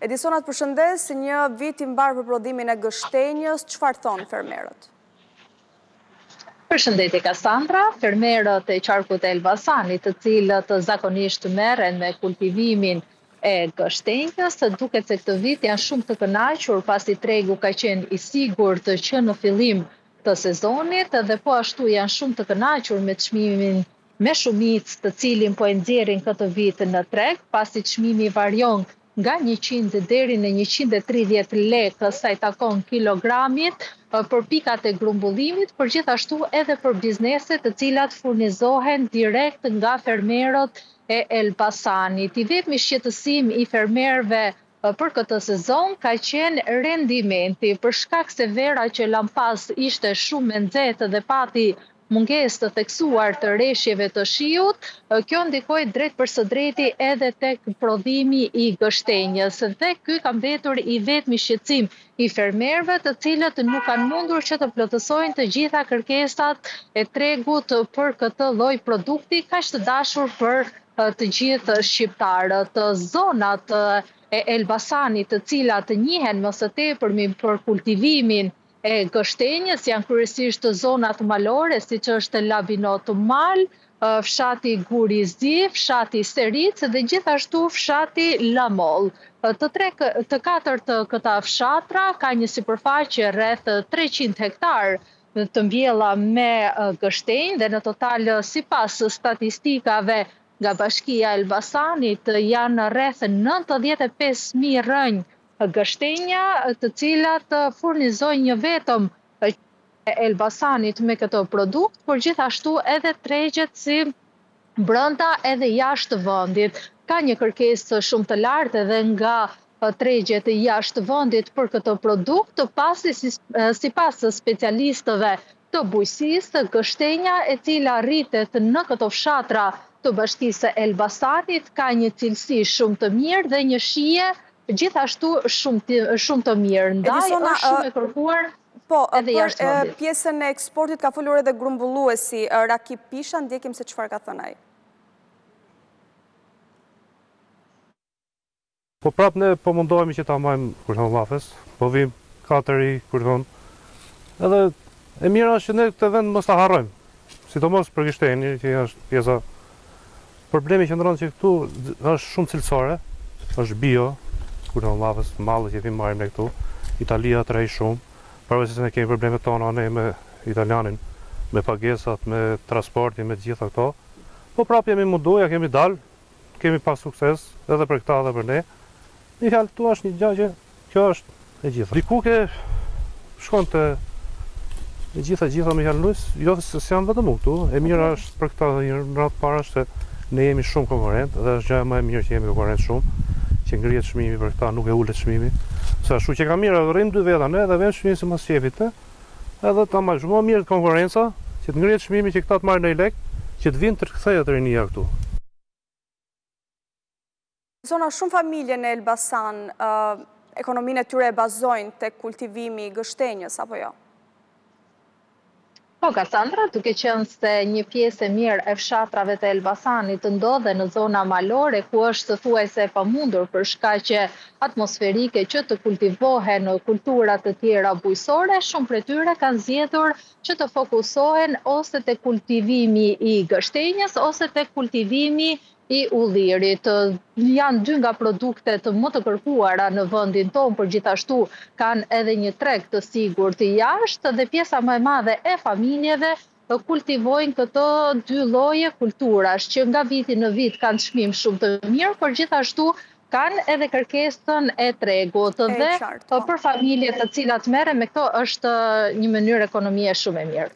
Edisonat përshëndes, një vit i mbar për prodhimin e gështenjës, çfarë thonë fermerët? Përshëndetje Kassandra, fermerët e qarkut e Elbasanit, të cilët zakonisht merren me kultivimin e gështenjës, duket se këtë vit janë shumë të kënaqur pasi tregu ka qenë i sigurt që në fillim të sezonit dhe po ashtu janë shumë të kënaqur me çmimin me shumicë të cilin po e nxjerrin këtë vit në treg, pasi çmimi varion nga 100 deri në 130 lekë sa i takon kilogramit për pikat e grumbullimit, por gjithashtu edhe për bizneset të cilat furnizohen direkt nga fermerët e Elbasanit. I vetmi shqetësim i fermerëve për këtë sezon ka qenë rendimenti, për shkak se vera që lampas ishte shumë e nxehtë dhe pati mungesë të theksuar të rreshjeve të shiut, kjo ndikoi drejt për së drejti edhe tek prodhimi i gështenjës. Dhe ky ka mbetur i vetmi shqetësim i fermerëve, të cilët nuk kanë mundur që të plotësojnë të gjitha kërkesat e tregut për këtë lloj produkti kaq të dashur për të gjithë shqiptarët. Zonat e Elbasanit, të cilat njihen më së tepërmi për kultivimin e gështenjës, janë kryesisht zonat malore, siç është Labinot Mal, fshati Gurizi, fshati Seric dhe gjithashtu fshati Lamol. Të katërt këta fshatra ka një sipërfaqe rreth 300 hektar të mbjella me gështenjë dhe në total sipas statistikave nga Bashkia e Elbasanit janë rreth 95.000 rënjë gështenja, të cilat furnizojnë jo vetëm Elbasanit me këtë produkt, por gjithashtu edhe tregjet si brenda edhe jashtë vendit. Ka një kërkesë shumë të lartë edhe nga tregjet jashtë vendit për këtë produkt, pasi sipas specialistëve të bujqësisë, gështenja e cila rritet në këto fshatra të Bashkisë e Elbasanit ka një cilësi shumë të mirë dhe një shije gjithashtu shumë të mirë. Ndaj është shumë e kërkuar. Po, për pjesën e eksportit ka folur edhe grumbulluesi Rakip Pisha, ndjekim se çfarë ka thënë ai. Po prap ne po mundohemi që ta marrim kur thon llafes, po vim katëri kur thon. Edhe e mira është që ne këtë vend mos ta harrojmë. Sidomos për gështenjë, që është pjesa. Problemi që ndron që këtu është shumë cilësore, është bio, kur thon llafes, mallet që vim marrim ne këtu. Italia trej shumë. Përveç se ne kemi problemet tona ne me italianin, me pagesat, me transportin, me gjitha këto. Po prap jemi mundu, ja kemi dal, kemi pas sukses edhe për këta edhe për ne. Një fjalë, tu është një gjë që kjo është e gjitha. Diku ke shkon të e gjitha me fjalë lujs, jo se janë vetëm këtu. E mira është për këta dhe një ratë para është se ne jemi shumë konkurrent dhe është gjë më e mirë që jemi konkurrent shumë, që ngrihet çmimi për këta, nuk e ulet çmimi. Sa ashtu që ka mirë, rrim dy veta ne dhe vend çmimin sipas shefit, edhe ta marrë shumë mirë konkurrenca, që të ngrihet çmimi që këta të marrin në lek, që të vinë të kthehet rinia këtu. Zona shumë familje në Elbasan, ekonominë e tyre e bazojnë tek kultivimi i gështenjës apo jo? Po, Kassandra, duke qenë se një pjesë e mirë e fshatrave të Elbasanit ndodhe në zona malore, ku është thuajse e pamundur për shkaqe atmosferike që të kultivohen kulturat të tjera bujqësore, shumë prej tyre kanë zgjedhur që të fokusohen ose te kultivimi i gështenjës ose te kultivimi i ullirit. Janë dy nga produktet më të kërkuara në vendin tonë, por gjithashtu kanë edhe një treg të sigurt i jashtë dhe pjesa më e madhe e familjeve kultivojnë këto dy lloje kulturash që nga viti në vit kanë çmim shumë të mirë, por gjithashtu kanë edhe kërkesën e tregut dhe për familjet të cilat merren me këto është një mënyrë ekonomie shumë e mirë.